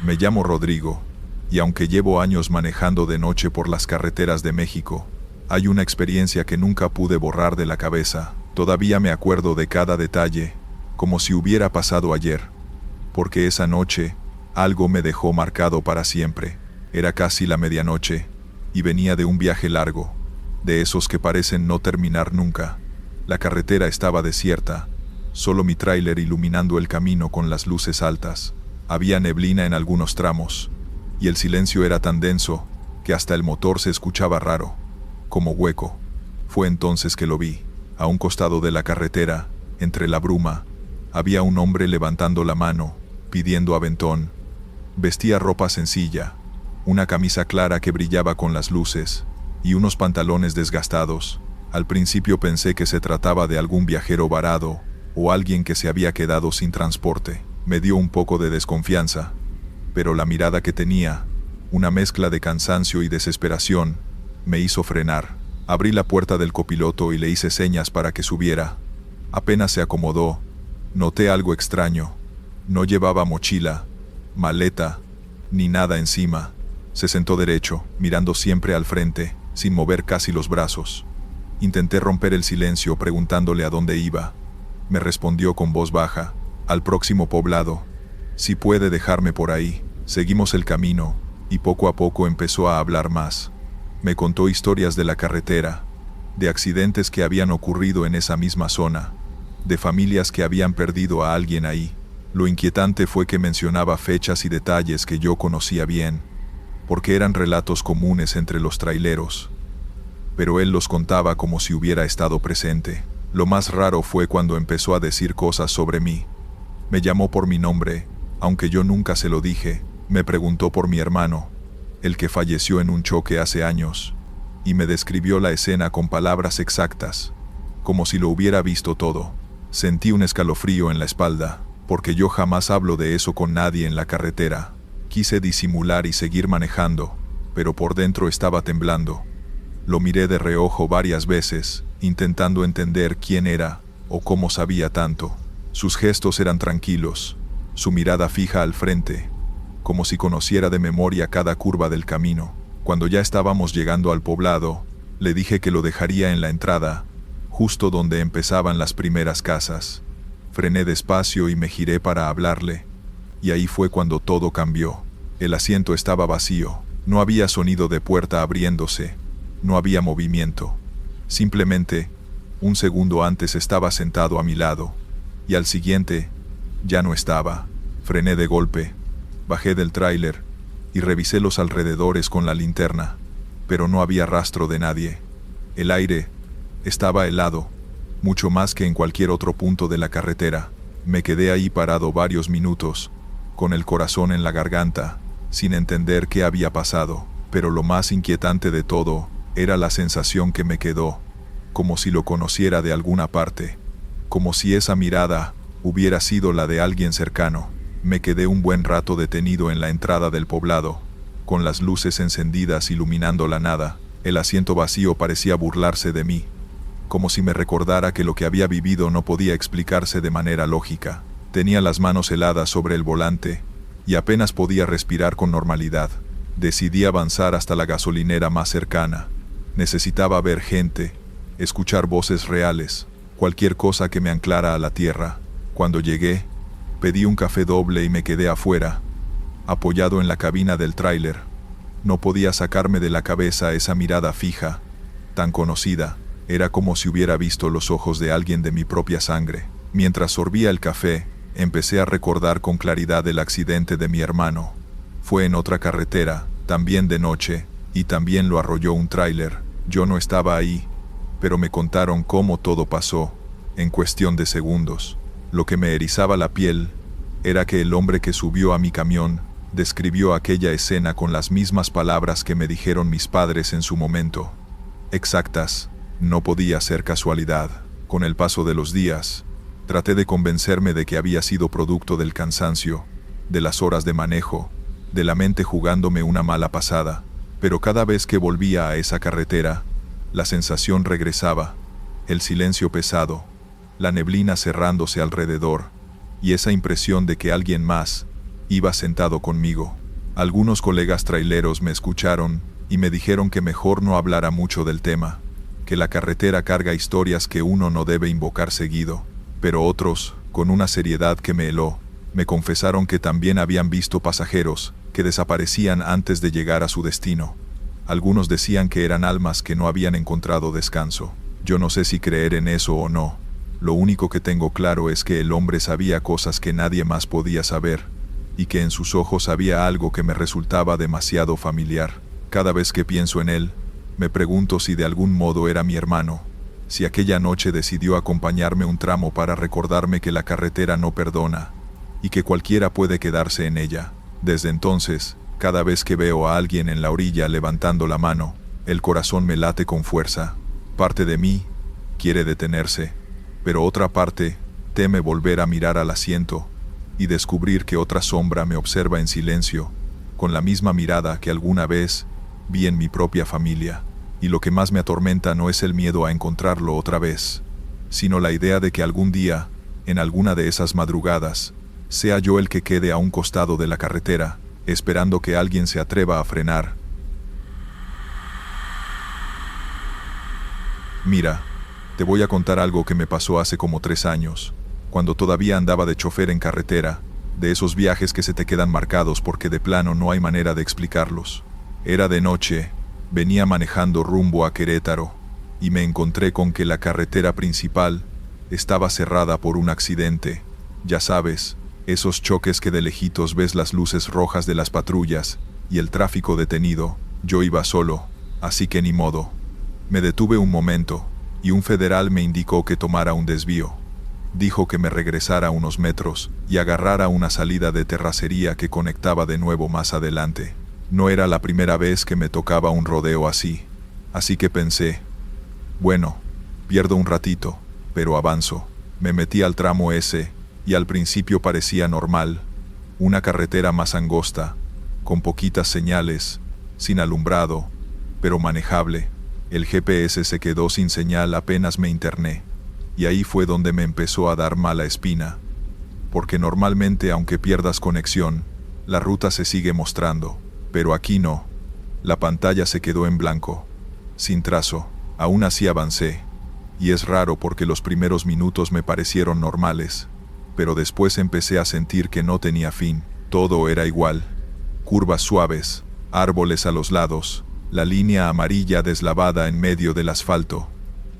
Me llamo Rodrigo, y aunque llevo años manejando de noche por las carreteras de México, hay una experiencia que nunca pude borrar de la cabeza. Todavía me acuerdo de cada detalle, como si hubiera pasado ayer, porque esa noche, algo me dejó marcado para siempre. Era casi la medianoche, y venía de un viaje largo, de esos que parecen no terminar nunca. La carretera estaba desierta, solo mi tráiler iluminando el camino con las luces altas. Había neblina en algunos tramos, y el silencio era tan denso que hasta el motor se escuchaba raro, como hueco. Fue entonces que lo vi. A un costado de la carretera, entre la bruma, había un hombre levantando la mano, pidiendo aventón. Vestía ropa sencilla, una camisa clara que brillaba con las luces, y unos pantalones desgastados. Al principio pensé que se trataba de algún viajero varado, o alguien que se había quedado sin transporte. Me dio un poco de desconfianza, pero la mirada que tenía, una mezcla de cansancio y desesperación, me hizo frenar. Abrí la puerta del copiloto y le hice señas para que subiera. Apenas se acomodó, noté algo extraño. No llevaba mochila, maleta, ni nada encima. Se sentó derecho, mirando siempre al frente, sin mover casi los brazos. Intenté romper el silencio preguntándole a dónde iba. Me respondió con voz baja: al próximo poblado. Si puede dejarme por ahí. Seguimos el camino, y poco a poco empezó a hablar más. Me contó historias de la carretera, de accidentes que habían ocurrido en esa misma zona, de familias que habían perdido a alguien ahí. Lo inquietante fue que mencionaba fechas y detalles que yo conocía bien, porque eran relatos comunes entre los traileros. Pero él los contaba como si hubiera estado presente. Lo más raro fue cuando empezó a decir cosas sobre mí. Me llamó por mi nombre, aunque yo nunca se lo dije. Me preguntó por mi hermano, el que falleció en un choque hace años, y me describió la escena con palabras exactas, como si lo hubiera visto todo. Sentí un escalofrío en la espalda, porque yo jamás hablo de eso con nadie en la carretera. Quise disimular y seguir manejando, pero por dentro estaba temblando. Lo miré de reojo varias veces, intentando entender quién era o cómo sabía tanto. Sus gestos eran tranquilos, su mirada fija al frente, como si conociera de memoria cada curva del camino. Cuando ya estábamos llegando al poblado, le dije que lo dejaría en la entrada, justo donde empezaban las primeras casas. Frené despacio y me giré para hablarle, y ahí fue cuando todo cambió. El asiento estaba vacío, no había sonido de puerta abriéndose, no había movimiento. Simplemente, un segundo antes estaba sentado a mi lado, y al siguiente, ya no estaba. Frené de golpe, bajé del tráiler y revisé los alrededores con la linterna, pero no había rastro de nadie. El aire estaba helado, mucho más que en cualquier otro punto de la carretera. Me quedé ahí parado varios minutos, con el corazón en la garganta, sin entender qué había pasado, pero lo más inquietante de todo era la sensación que me quedó, como si lo conociera de alguna parte, como si esa mirada hubiera sido la de alguien cercano. Me quedé un buen rato detenido en la entrada del poblado, con las luces encendidas iluminando la nada. El asiento vacío parecía burlarse de mí, como si me recordara que lo que había vivido no podía explicarse de manera lógica. Tenía las manos heladas sobre el volante, y apenas podía respirar con normalidad. Decidí avanzar hasta la gasolinera más cercana. Necesitaba ver gente, escuchar voces reales, cualquier cosa que me anclara a la tierra. Cuando llegué, pedí un café doble y me quedé afuera, apoyado en la cabina del tráiler. No podía sacarme de la cabeza esa mirada fija, tan conocida. Era como si hubiera visto los ojos de alguien de mi propia sangre. Mientras sorbía el café, empecé a recordar con claridad el accidente de mi hermano. Fue en otra carretera, también de noche, y también lo arrolló un tráiler. Yo no estaba ahí, pero me contaron cómo todo pasó, en cuestión de segundos. Lo que me erizaba la piel era que el hombre que subió a mi camión describió aquella escena con las mismas palabras que me dijeron mis padres en su momento. Exactas, no podía ser casualidad. Con el paso de los días, traté de convencerme de que había sido producto del cansancio, de las horas de manejo, de la mente jugándome una mala pasada. Pero cada vez que volvía a esa carretera, la sensación regresaba, el silencio pesado, la neblina cerrándose alrededor, y esa impresión de que alguien más Iba sentado conmigo. Algunos colegas traileros me escucharon y me dijeron que mejor no hablara mucho del tema, que la carretera carga historias que uno no debe invocar seguido, pero otros, con una seriedad que me heló, me confesaron que también habían visto pasajeros que desaparecían antes de llegar a su destino. Algunos decían que eran almas que no habían encontrado descanso. Yo no sé si creer en eso o no. Lo único que tengo claro es que el hombre sabía cosas que nadie más podía saber, y que en sus ojos había algo que me resultaba demasiado familiar. Cada vez que pienso en él, me pregunto si de algún modo era mi hermano, si aquella noche decidió acompañarme un tramo para recordarme que la carretera no perdona, y que cualquiera puede quedarse en ella. Desde entonces, cada vez que veo a alguien en la orilla levantando la mano, el corazón me late con fuerza. Parte de mí quiere detenerse, pero otra parte teme volver a mirar al asiento y descubrir que otra sombra me observa en silencio, con la misma mirada que alguna vez vi en mi propia familia. Y lo que más me atormenta no es el miedo a encontrarlo otra vez, sino la idea de que algún día, en alguna de esas madrugadas, sea yo el que quede a un costado de la carretera, esperando que alguien se atreva a frenar. Mira, te voy a contar algo que me pasó hace como 3 años, cuando todavía andaba de chofer en carretera, de esos viajes que se te quedan marcados porque de plano no hay manera de explicarlos. Era de noche, venía manejando rumbo a Querétaro, y me encontré con que la carretera principal estaba cerrada por un accidente. Ya sabes, esos choques que de lejitos ves las luces rojas de las patrullas y el tráfico detenido. Yo iba solo, así que ni modo. Me detuve un momento, y un federal me indicó que tomara un desvío. Dijo que me regresara unos metros y agarrara una salida de terracería que conectaba de nuevo más adelante. No era la primera vez que me tocaba un rodeo así que pensé, bueno, pierdo un ratito, pero avanzo. Me metí al tramo ese, y al principio parecía normal, una carretera más angosta, con poquitas señales, sin alumbrado, pero manejable. El GPS se quedó sin señal apenas me interné, y ahí fue donde me empezó a dar mala espina, porque normalmente aunque pierdas conexión, la ruta se sigue mostrando, pero aquí no. La pantalla se quedó en blanco, sin trazo. Aún así avancé, y es raro porque los primeros minutos me parecieron normales, pero después empecé a sentir que no tenía fin. Todo era igual, curvas suaves, árboles a los lados, la línea amarilla deslavada en medio del asfalto.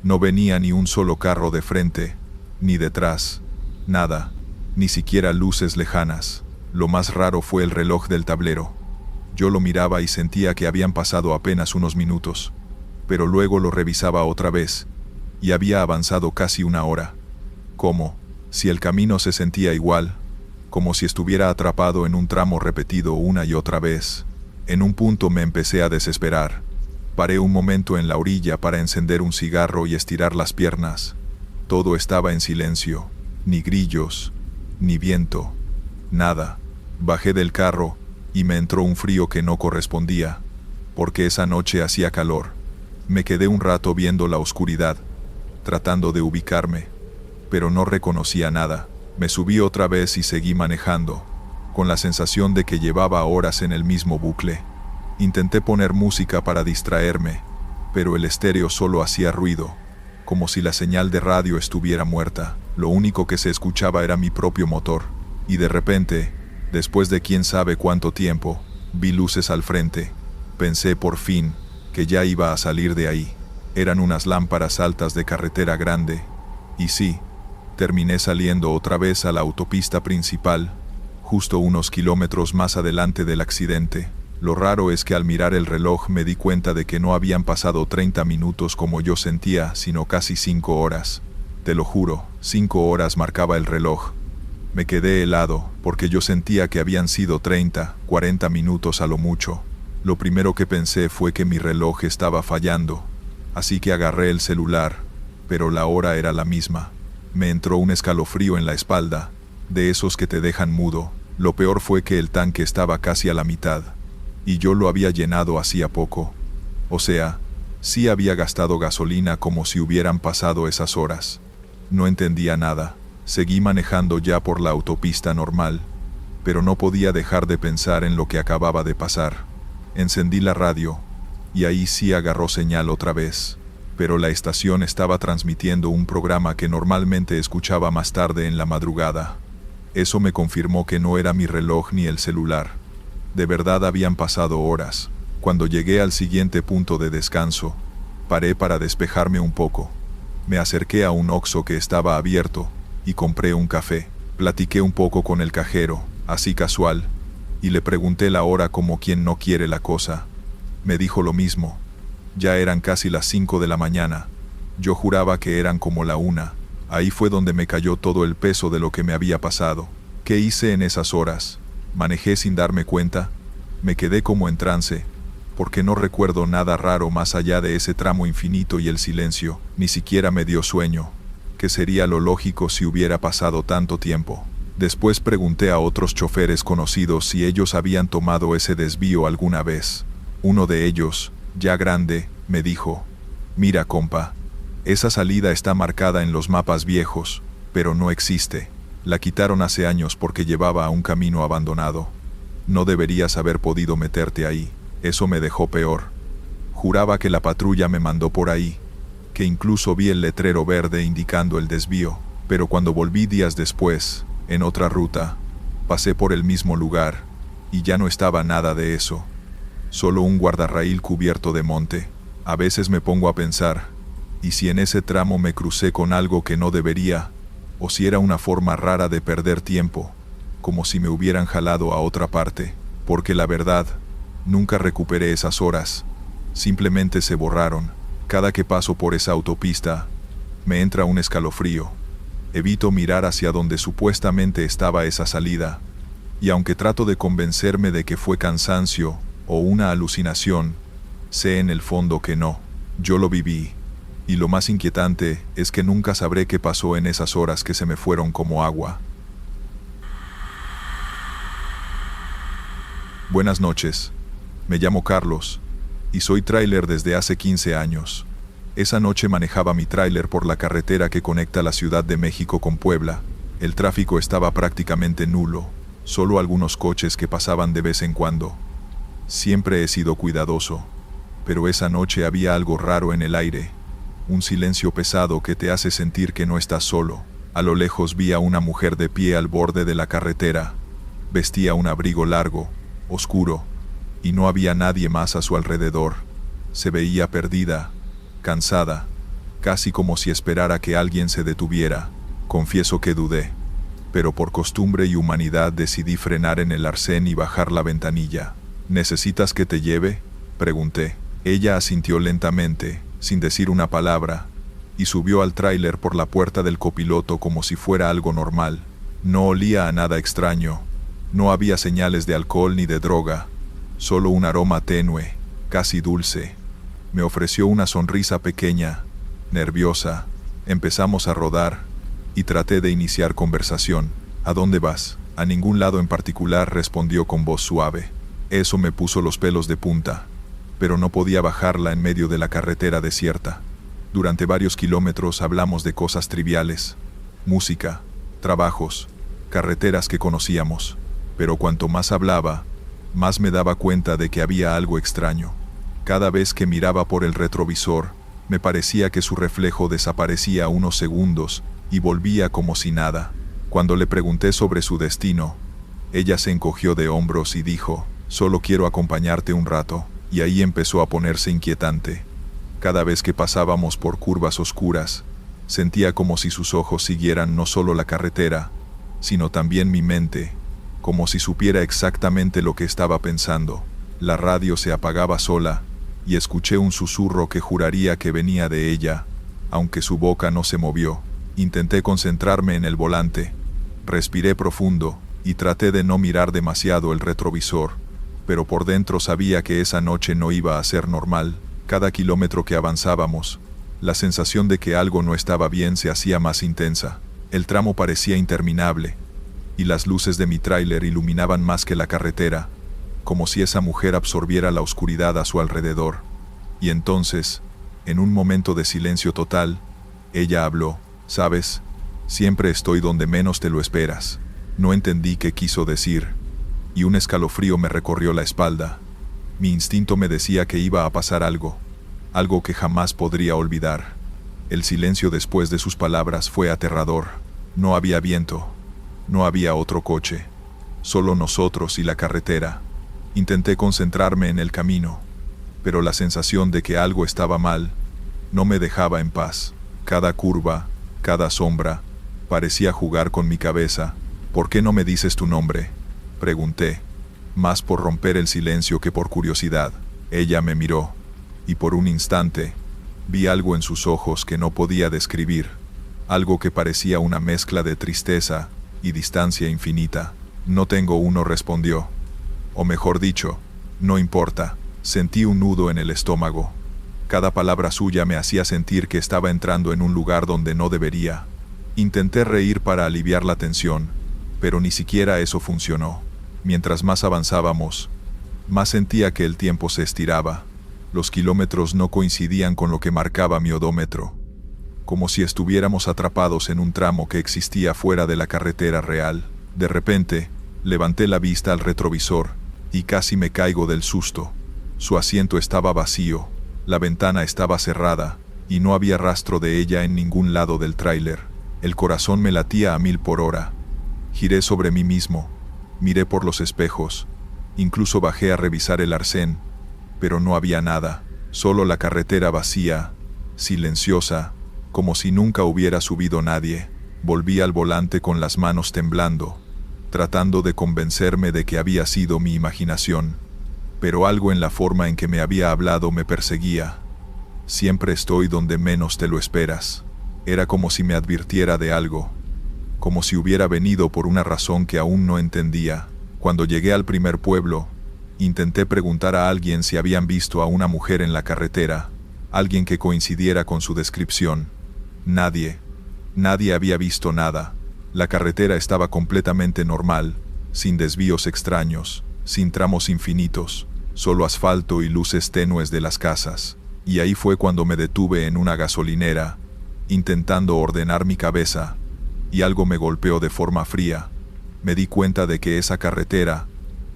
No venía ni un solo carro de frente, ni detrás, nada, ni siquiera luces lejanas. Lo más raro fue el reloj del tablero. Yo lo miraba y sentía que habían pasado apenas unos minutos, pero luego lo revisaba otra vez, y había avanzado casi 1 hora. Como si el camino se sentía igual, como si estuviera atrapado en un tramo repetido una y otra vez. En un punto me empecé a desesperar. Paré un momento en la orilla para encender un cigarro y estirar las piernas. Todo estaba en silencio, ni grillos, ni viento, nada. Bajé del carro y me entró un frío que no correspondía, porque esa noche hacía calor. Me quedé un rato viendo la oscuridad, tratando de ubicarme, pero no reconocía nada. Me subí otra vez y seguí manejando, con la sensación de que llevaba horas en el mismo bucle. Intenté poner música para distraerme, pero el estéreo solo hacía ruido, como si la señal de radio estuviera muerta. Lo único que se escuchaba era mi propio motor, y de repente, después de quién sabe cuánto tiempo, vi luces al frente. Pensé por fin que ya iba a salir de ahí. Eran unas lámparas altas de carretera grande, y sí, terminé saliendo otra vez a la autopista principal, justo unos kilómetros más adelante del accidente. Lo raro es que al mirar el reloj me di cuenta de que no habían pasado 30 minutos como yo sentía, sino casi 5 horas. Te lo juro, 5 horas marcaba el reloj. Me quedé helado, porque yo sentía que habían sido 30, 40 minutos a lo mucho. Lo primero que pensé fue que mi reloj estaba fallando, así que agarré el celular, pero la hora era la misma. Me entró un escalofrío en la espalda, de esos que te dejan mudo. Lo peor fue que el tanque estaba casi a la mitad, y yo lo había llenado hacía poco. O sea, sí había gastado gasolina como si hubieran pasado esas horas. No entendía nada. Seguí manejando ya por la autopista normal, pero no podía dejar de pensar en lo que acababa de pasar. Encendí la radio, y ahí sí agarró señal otra vez, pero la estación estaba transmitiendo un programa que normalmente escuchaba más tarde en la madrugada. Eso me confirmó que no era mi reloj ni el celular. De verdad habían pasado horas. Cuando llegué al siguiente punto de descanso, paré para despejarme un poco. Me acerqué a un Oxxo que estaba abierto y compré un café. Platiqué un poco con el cajero, así casual, y le pregunté la hora como quien no quiere la cosa. Me dijo lo mismo. Ya eran casi las 5 de la mañana. Yo juraba que eran como la 1. Ahí fue donde me cayó todo el peso de lo que me había pasado. ¿Qué hice en esas horas? ¿Manejé sin darme cuenta? Me quedé como en trance, porque no recuerdo nada raro más allá de ese tramo infinito y el silencio. Ni siquiera me dio sueño, que sería lo lógico si hubiera pasado tanto tiempo. Después pregunté a otros choferes conocidos si ellos habían tomado ese desvío alguna vez. Uno de ellos, ya grande, me dijo: «Mira, compa, esa salida está marcada en los mapas viejos, pero no existe. La quitaron hace años porque llevaba a un camino abandonado. No deberías haber podido meterte ahí». Eso me dejó peor. Juraba que la patrulla me mandó por ahí, que incluso vi el letrero verde indicando el desvío, pero cuando volví días después, en otra ruta, pasé por el mismo lugar, y ya no estaba nada de eso. Solo un guardarraíl cubierto de monte. A veces me pongo a pensar, ¿y si en ese tramo me crucé con algo que no debería? ¿O si era una forma rara de perder tiempo, como si me hubieran jalado a otra parte? Porque la verdad, nunca recuperé esas horas. Simplemente se borraron. Cada que paso por esa autopista, me entra un escalofrío. Evito mirar hacia donde supuestamente estaba esa salida, y aunque trato de convencerme de que fue cansancio o una alucinación, sé en el fondo que no. Yo lo viví, y lo más inquietante es que nunca sabré qué pasó en esas horas que se me fueron como agua. Buenas noches. Me llamo Carlos, y soy tráiler desde hace 15 años. Esa noche manejaba mi tráiler por la carretera que conecta la Ciudad de México con Puebla. El tráfico estaba prácticamente nulo, solo algunos coches que pasaban de vez en cuando. Siempre he sido cuidadoso, pero esa noche había algo raro en el aire, un silencio pesado que te hace sentir que no estás solo. A lo lejos vi a una mujer de pie al borde de la carretera. Vestía un abrigo largo, oscuro, y no había nadie más a su alrededor. Se veía perdida, cansada, casi como si esperara que alguien se detuviera. Confieso que dudé, pero por costumbre y humanidad decidí frenar en el arcén y bajar la ventanilla. «¿Necesitas que te lleve?», pregunté. Ella asintió lentamente, sin decir una palabra, y subió al tráiler por la puerta del copiloto como si fuera algo normal. No olía a nada extraño, no había señales de alcohol ni de droga, solo un aroma tenue, casi dulce. Me ofreció una sonrisa pequeña, nerviosa. Empezamos a rodar, y traté de iniciar conversación. «¿A dónde vas?». «A ningún lado en particular», respondió con voz suave. Eso me puso los pelos de punta, pero no podía bajarla en medio de la carretera desierta. Durante varios kilómetros hablamos de cosas triviales, música, trabajos, carreteras que conocíamos, pero cuanto más hablaba, más me daba cuenta de que había algo extraño. Cada vez que miraba por el retrovisor, me parecía que su reflejo desaparecía unos segundos y volvía como si nada. Cuando le pregunté sobre su destino, ella se encogió de hombros y dijo: «Solo quiero acompañarte un rato», y ahí empezó a ponerse inquietante. Cada vez que pasábamos por curvas oscuras, sentía como si sus ojos siguieran no solo la carretera, sino también mi mente, como si supiera exactamente lo que estaba pensando. La radio se apagaba sola, y escuché un susurro que juraría que venía de ella, aunque su boca no se movió. Intenté concentrarme en el volante, respiré profundo, y traté de no mirar demasiado el retrovisor, pero por dentro sabía que esa noche no iba a ser normal. Cada kilómetro que avanzábamos, la sensación de que algo no estaba bien se hacía más intensa. El tramo parecía interminable, y las luces de mi tráiler iluminaban más que la carretera, como si esa mujer absorbiera la oscuridad a su alrededor. Y entonces, en un momento de silencio total, ella habló: «¿Sabes? Siempre estoy donde menos te lo esperas». No entendí qué quiso decir, y un escalofrío me recorrió la espalda. Mi instinto me decía que iba a pasar algo, algo que jamás podría olvidar. El silencio después de sus palabras fue aterrador. No había viento, no había otro coche, solo nosotros y la carretera. Intenté concentrarme en el camino, pero la sensación de que algo estaba mal no me dejaba en paz. Cada curva, cada sombra, parecía jugar con mi cabeza. ¿Por qué no me dices tu nombre?, pregunté, más por romper el silencio que por curiosidad. Ella me miró, y por un instante, vi algo en sus ojos que no podía describir, algo que parecía una mezcla de tristeza y distancia infinita. No tengo uno, respondió. O mejor dicho, no importa. Sentí un nudo en el estómago. Cada palabra suya me hacía sentir que estaba entrando en un lugar donde no debería. Intenté reír para aliviar la tensión, pero ni siquiera eso funcionó. Mientras más avanzábamos, más sentía que el tiempo se estiraba. Los kilómetros no coincidían con lo que marcaba mi odómetro, como si estuviéramos atrapados en un tramo que existía fuera de la carretera real. De repente, levanté la vista al retrovisor, y casi me caigo del susto. Su asiento estaba vacío, la ventana estaba cerrada, y no había rastro de ella en ningún lado del tráiler. El corazón me latía a 1000 por hora. Giré sobre mí mismo, miré por los espejos, incluso bajé a revisar el arcén, pero no había nada, solo la carretera vacía, silenciosa, como si nunca hubiera subido nadie. Volví al volante con las manos temblando, tratando de convencerme de que había sido mi imaginación, pero algo en la forma en que me había hablado me perseguía. Siempre estoy donde menos te lo esperas. Era como si me advirtiera de algo, como si hubiera venido por una razón que aún no entendía. Cuando llegué al primer pueblo, intenté preguntar a alguien si habían visto a una mujer en la carretera, alguien que coincidiera con su descripción. Nadie había visto nada. La carretera estaba completamente normal, sin desvíos extraños, sin tramos infinitos, solo asfalto y luces tenues de las casas. Y ahí fue cuando me detuve en una gasolinera, intentando ordenar mi cabeza, y algo me golpeó de forma fría. Me di cuenta de que esa carretera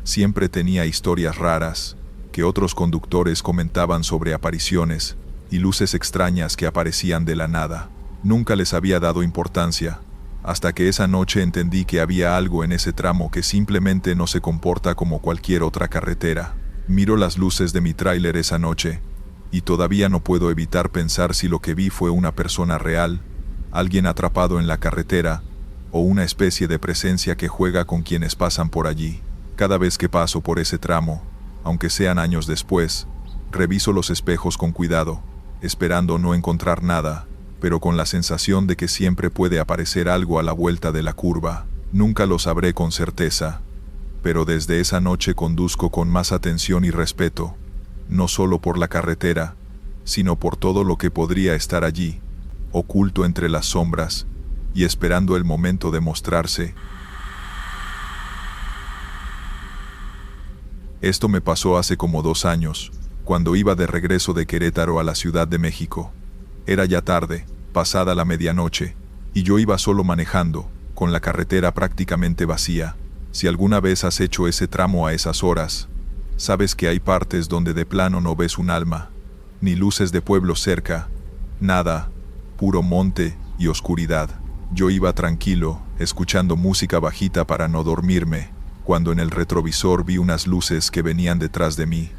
siempre tenía historias raras, que otros conductores comentaban sobre apariciones y luces extrañas que aparecían de la nada. Nunca les había dado importancia, hasta que esa noche entendí que había algo en ese tramo que simplemente no se comporta como cualquier otra carretera. Miro las luces de mi tráiler esa noche, y todavía no puedo evitar pensar si lo que vi fue una persona real, alguien atrapado en la carretera, o una especie de presencia que juega con quienes pasan por allí. Cada vez que paso por ese tramo, aunque sean años después, reviso los espejos con cuidado, esperando no encontrar nada, pero con la sensación de que siempre puede aparecer algo a la vuelta de la curva. Nunca lo sabré con certeza, pero desde esa noche conduzco con más atención y respeto, no solo por la carretera, sino por todo lo que podría estar allí, oculto entre las sombras, y esperando el momento de mostrarse. Esto me pasó hace como 2 años, cuando iba de regreso de Querétaro a la Ciudad de México. Era ya tarde, pasada la medianoche, y yo iba solo manejando, con la carretera prácticamente vacía. Si alguna vez has hecho ese tramo a esas horas, sabes que hay partes donde de plano no ves un alma, ni luces de pueblo cerca, nada, puro monte y oscuridad. Yo iba tranquilo, escuchando música bajita para no dormirme, cuando en el retrovisor vi unas luces que venían detrás de mí.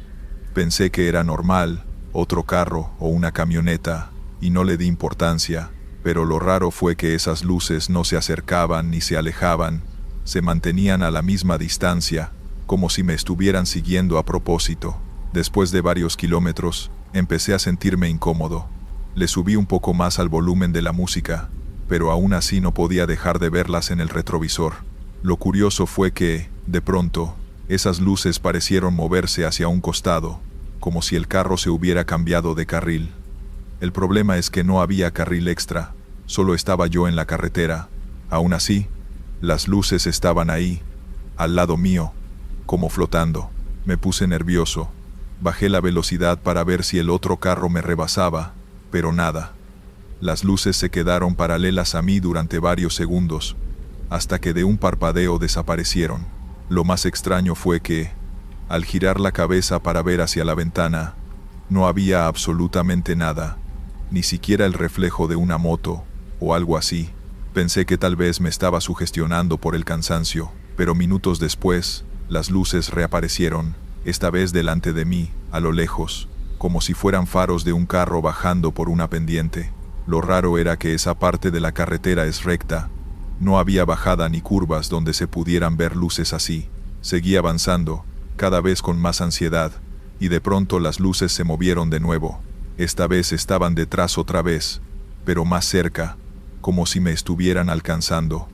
Pensé que era normal, otro carro o una camioneta, y no le di importancia, pero lo raro fue que esas luces no se acercaban ni se alejaban, se mantenían a la misma distancia, como si me estuvieran siguiendo a propósito. Después de varios kilómetros, empecé a sentirme incómodo. Le subí un poco más al volumen de la música, pero aún así no podía dejar de verlas en el retrovisor. Lo curioso fue que, de pronto, esas luces parecieron moverse hacia un costado, como si el carro se hubiera cambiado de carril. El problema es que no había carril extra, solo estaba yo en la carretera. Aún así, las luces estaban ahí, al lado mío, como flotando. Me puse nervioso. Bajé la velocidad para ver si el otro carro me rebasaba, pero nada. Las luces se quedaron paralelas a mí durante varios segundos, hasta que de un parpadeo desaparecieron. Lo más extraño fue que, al girar la cabeza para ver hacia la ventana, no había absolutamente nada, ni siquiera el reflejo de una moto, o algo así. Pensé que tal vez me estaba sugestionando por el cansancio, pero minutos después, las luces reaparecieron, esta vez delante de mí, a lo lejos, como si fueran faros de un carro bajando por una pendiente. Lo raro era que esa parte de la carretera es recta. No había bajada ni curvas donde se pudieran ver luces así. Seguí avanzando, cada vez con más ansiedad, y de pronto las luces se movieron de nuevo. Esta vez estaban detrás otra vez, pero más cerca, como si me estuvieran alcanzando.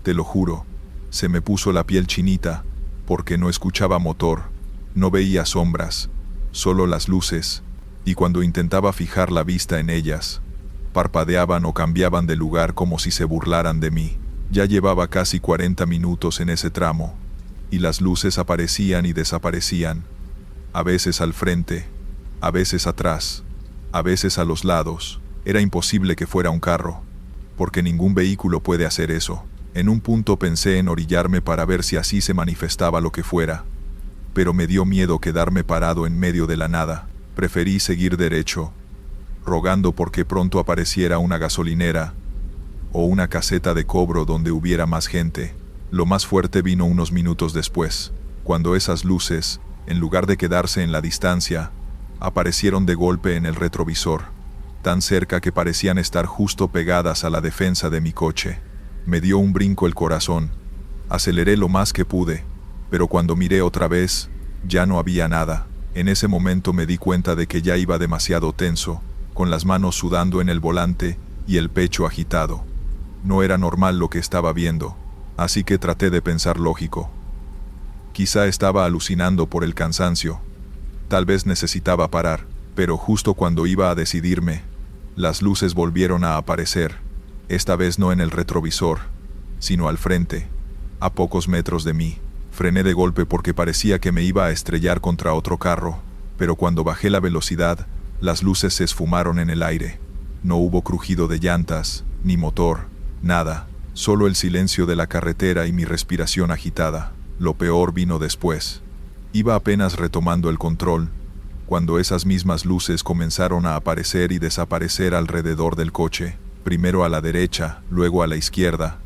Te lo juro, se me puso la piel chinita, porque no escuchaba motor, no veía sombras, solo las luces, y cuando intentaba fijar la vista en ellas, parpadeaban o cambiaban de lugar como si se burlaran de mí. Ya llevaba casi 40 minutos en ese tramo, y las luces aparecían y desaparecían, a veces al frente, a veces atrás, a veces a los lados. Era imposible que fuera un carro, porque ningún vehículo puede hacer eso. En un punto pensé en orillarme para ver si así se manifestaba lo que fuera, pero me dio miedo quedarme parado en medio de la nada. Preferí seguir derecho, rogando porque pronto apareciera una gasolinera o una caseta de cobro donde hubiera más gente. Lo más fuerte vino unos minutos después, cuando esas luces, en lugar de quedarse en la distancia, aparecieron de golpe en el retrovisor, tan cerca que parecían estar justo pegadas a la defensa de mi coche. Me dio un brinco el corazón. Aceleré lo más que pude, pero cuando miré otra vez, ya no había nada. En ese momento me di cuenta de que ya iba demasiado tenso, con las manos sudando en el volante y el pecho agitado. No era normal lo que estaba viendo, así que traté de pensar lógico. Quizá estaba alucinando por el cansancio. Tal vez necesitaba parar, pero justo cuando iba a decidirme, las luces volvieron a aparecer, esta vez no en el retrovisor, sino al frente, a pocos metros de mí. Frené de golpe porque parecía que me iba a estrellar contra otro carro, pero cuando bajé la velocidad, las luces se esfumaron en el aire. No hubo crujido de llantas, ni motor, nada, solo el silencio de la carretera y mi respiración agitada. Lo peor vino después. Iba apenas retomando el control, cuando esas mismas luces comenzaron a aparecer y desaparecer alrededor del coche, primero a la derecha, luego a la izquierda,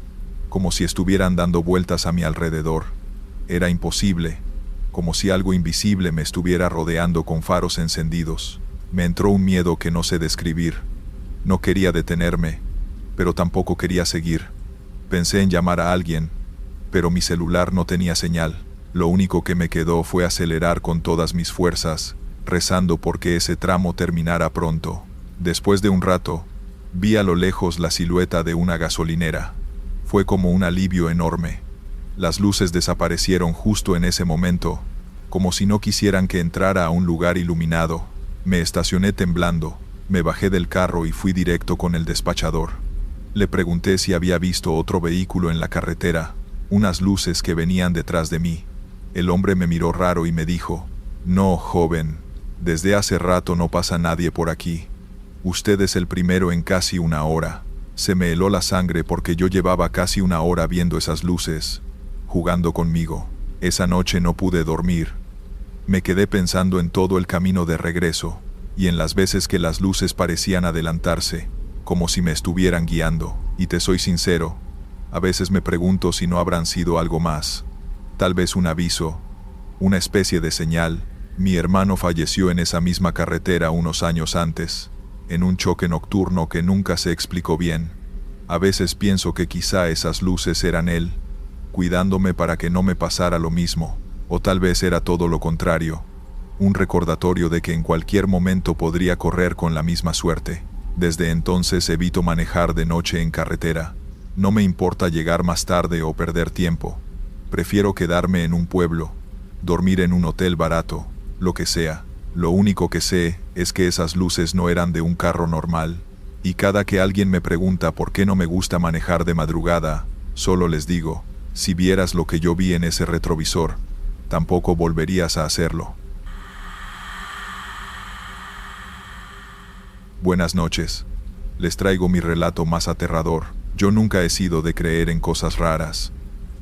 como si estuvieran dando vueltas a mi alrededor. Era imposible, como si algo invisible me estuviera rodeando con faros encendidos. Me entró un miedo que no sé describir. No quería detenerme, pero tampoco quería seguir. Pensé en llamar a alguien, pero mi celular no tenía señal. Lo único que me quedó fue acelerar con todas mis fuerzas, rezando porque ese tramo terminara pronto. Después de un rato, vi a lo lejos la silueta de una gasolinera. Fue como un alivio enorme. Las luces desaparecieron justo en ese momento, como si no quisieran que entrara a un lugar iluminado. Me estacioné temblando, me bajé del carro y fui directo con el despachador. Le pregunté si había visto otro vehículo en la carretera, unas luces que venían detrás de mí. El hombre me miró raro y me dijo: «No, joven, desde hace rato no pasa nadie por aquí. Usted es el primero en casi una hora». Se me heló la sangre porque yo llevaba casi una hora viendo esas luces, jugando conmigo. Esa noche no pude dormir. Me quedé pensando en todo el camino de regreso, y en las veces que las luces parecían adelantarse, como si me estuvieran guiando. Y te soy sincero, a veces me pregunto si no habrán sido algo más. Tal vez un aviso, una especie de señal. Mi hermano falleció en esa misma carretera unos años antes, en un choque nocturno que nunca se explicó bien. A veces pienso que quizá esas luces eran él, cuidándome para que no me pasara lo mismo, o tal vez era todo lo contrario, un recordatorio de que en cualquier momento podría correr con la misma suerte. Desde entonces evito manejar de noche en carretera. No me importa llegar más tarde o perder tiempo. Prefiero quedarme en un pueblo, dormir en un hotel barato, lo que sea. Lo único que sé es que esas luces no eran de un carro normal, y cada que alguien me pregunta por qué no me gusta manejar de madrugada, solo les digo: si vieras lo que yo vi en ese retrovisor, tampoco volverías a hacerlo. Buenas noches. Les traigo mi relato más aterrador. Yo nunca he sido de creer en cosas raras,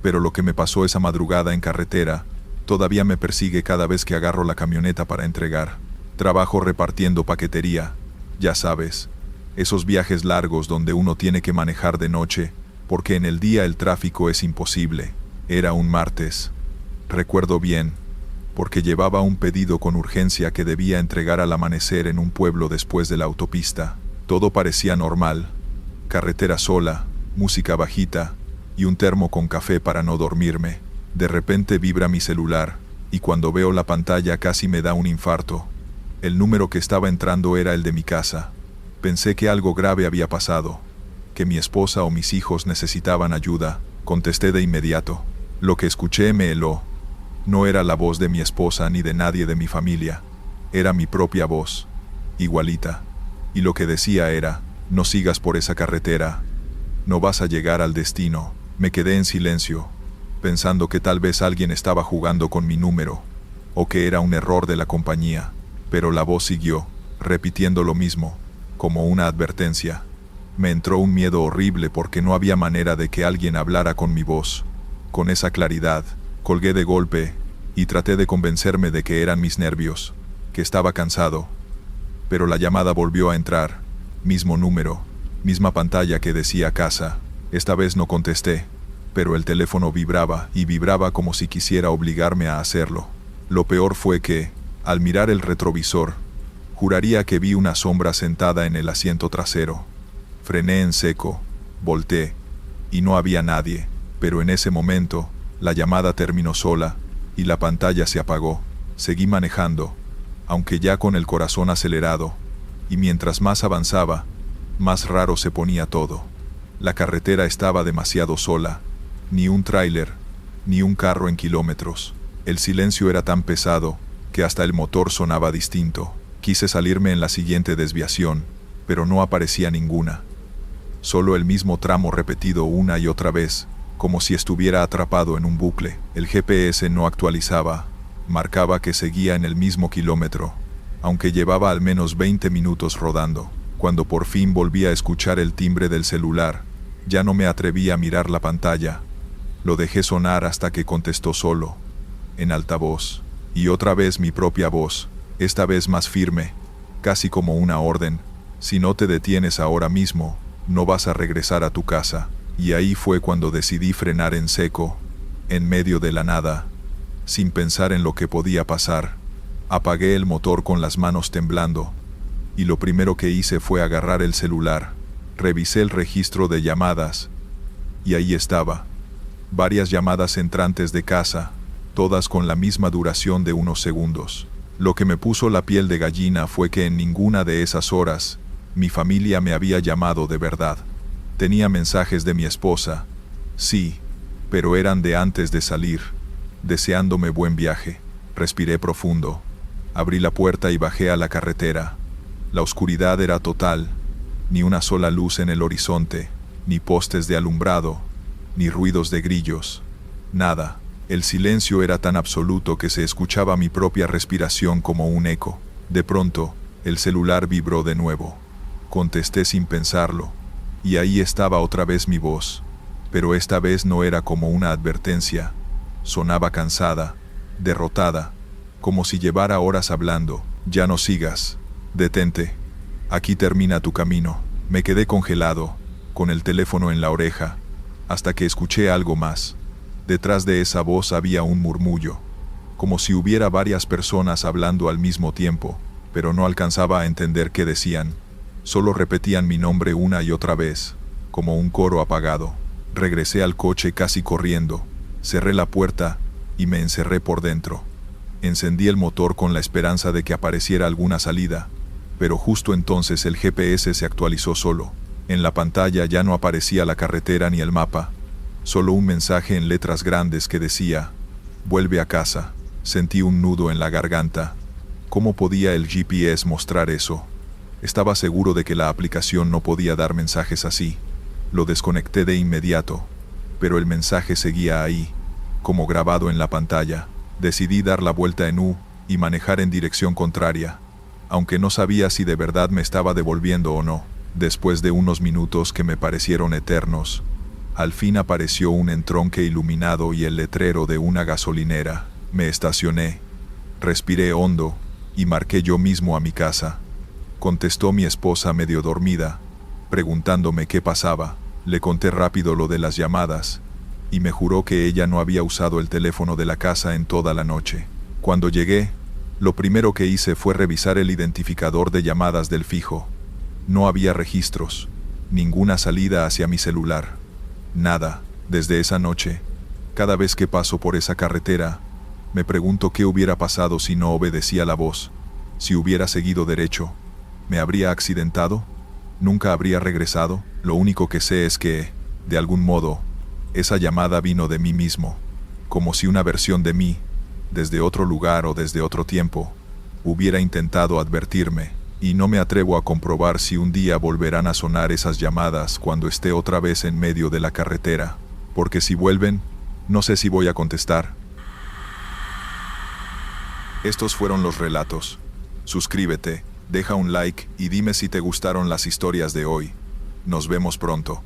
Pero lo que me pasó esa madrugada en carretera todavía me persigue cada vez que agarro la camioneta para entregar. Trabajo repartiendo paquetería, ya sabes, esos viajes largos donde uno tiene que manejar de noche, porque en el día el tráfico es imposible. Era un martes. Recuerdo bien, porque llevaba un pedido con urgencia que debía entregar al amanecer en un pueblo después de la autopista. Todo parecía normal. Carretera sola, música bajita y un termo con café para no dormirme. De repente vibra mi celular, y cuando veo la pantalla casi me da un infarto. El número que estaba entrando era el de mi casa. Pensé que algo grave había pasado, que mi esposa o mis hijos necesitaban ayuda. Contesté de inmediato. Lo que escuché me heló. No era la voz de mi esposa ni de nadie de mi familia. Era mi propia voz, igualita. Y lo que decía era: no sigas por esa carretera. No vas a llegar al destino. Me quedé en silencio, pensando que tal vez alguien estaba jugando con mi número, o que era un error de la compañía. Pero la voz siguió, repitiendo lo mismo, como una advertencia. Me entró un miedo horrible porque no había manera de que alguien hablara con mi voz, con esa claridad. Colgué de golpe, y traté de convencerme de que eran mis nervios, que estaba cansado. Pero la llamada volvió a entrar, mismo número, misma pantalla que decía casa. Esta vez no contesté, pero el teléfono vibraba y vibraba como si quisiera obligarme a hacerlo. Lo peor fue que, al mirar el retrovisor, juraría que vi una sombra sentada en el asiento trasero. Frené en seco, volteé, y no había nadie, pero en ese momento, la llamada terminó sola, y la pantalla se apagó. Seguí manejando, aunque ya con el corazón acelerado, y mientras más avanzaba, más raro se ponía todo. La carretera estaba demasiado sola, ni un tráiler, ni un carro en kilómetros. El silencio era tan pesado, que hasta el motor sonaba distinto. Quise salirme en la siguiente desviación, pero no aparecía ninguna. Solo el mismo tramo repetido una y otra vez, como si estuviera atrapado en un bucle. El GPS no actualizaba, marcaba que seguía en el mismo kilómetro, aunque llevaba al menos 20 minutos rodando. Cuando por fin volví a escuchar el timbre del celular, ya no me atreví a mirar la pantalla. Lo dejé sonar hasta que contestó solo, en altavoz, y otra vez mi propia voz, esta vez más firme, casi como una orden: si no te detienes ahora mismo, no vas a regresar a tu casa. Y ahí fue cuando decidí frenar en seco, en medio de la nada, sin pensar en lo que podía pasar. Apagué el motor con las manos temblando, y lo primero que hice fue agarrar el celular. Revisé el registro de llamadas, y ahí estaba. Varias llamadas entrantes de casa, todas con la misma duración de unos segundos. Lo que me puso la piel de gallina fue que en ninguna de esas horas, mi familia me había llamado de verdad. Tenía mensajes de mi esposa, sí, pero eran de antes de salir, deseándome buen viaje. Respiré profundo, abrí la puerta y bajé a la carretera. La oscuridad era total, ni una sola luz en el horizonte, ni postes de alumbrado, ni ruidos de grillos, nada. El silencio era tan absoluto que se escuchaba mi propia respiración como un eco. De pronto, el celular vibró de nuevo. Contesté sin pensarlo, y ahí estaba otra vez mi voz, pero esta vez no era como una advertencia. Sonaba cansada, derrotada, como si llevara horas hablando. Ya no sigas, detente, aquí termina tu camino. Me quedé congelado, con el teléfono en la oreja, hasta que escuché algo más. Detrás de esa voz había un murmullo, como si hubiera varias personas hablando al mismo tiempo, pero no alcanzaba a entender qué decían. Solo repetían mi nombre una y otra vez, como un coro apagado. Regresé al coche casi corriendo, cerré la puerta y me encerré por dentro. Encendí el motor con la esperanza de que apareciera alguna salida, pero justo entonces el GPS se actualizó solo. En la pantalla ya no aparecía la carretera ni el mapa, solo un mensaje en letras grandes que decía: vuelve a casa. Sentí un nudo en la garganta. ¿Cómo podía el GPS mostrar eso? Estaba seguro de que la aplicación no podía dar mensajes así. Lo desconecté de inmediato, pero el mensaje seguía ahí, como grabado en la pantalla. Decidí dar la vuelta en U y manejar en dirección contraria, aunque no sabía si de verdad me estaba devolviendo o no. Después de unos minutos que me parecieron eternos, Al fin apareció un entronque iluminado y el letrero de una gasolinera. Me estacioné, respiré hondo y marqué yo mismo a mi casa. Contestó mi esposa medio dormida, preguntándome qué pasaba. Le conté rápido lo de las llamadas y me juró que ella no había usado el teléfono de la casa en toda la noche. Cuando llegué, lo primero que hice fue revisar el identificador de llamadas del fijo. No había registros, ninguna salida hacia mi celular. Nada. Desde esa noche, cada vez que paso por esa carretera, me pregunto qué hubiera pasado si no obedecía la voz. Si hubiera seguido derecho, ¿me habría accidentado? ¿Nunca habría regresado? Lo único que sé es que, de algún modo, esa llamada vino de mí mismo, como si una versión de mí, desde otro lugar o desde otro tiempo, hubiera intentado advertirme, y no me atrevo a comprobar si un día volverán a sonar esas llamadas cuando esté otra vez en medio de la carretera, porque si vuelven, no sé si voy a contestar. Estos fueron los relatos. Suscríbete, deja un like y dime si te gustaron las historias de hoy. Nos vemos pronto.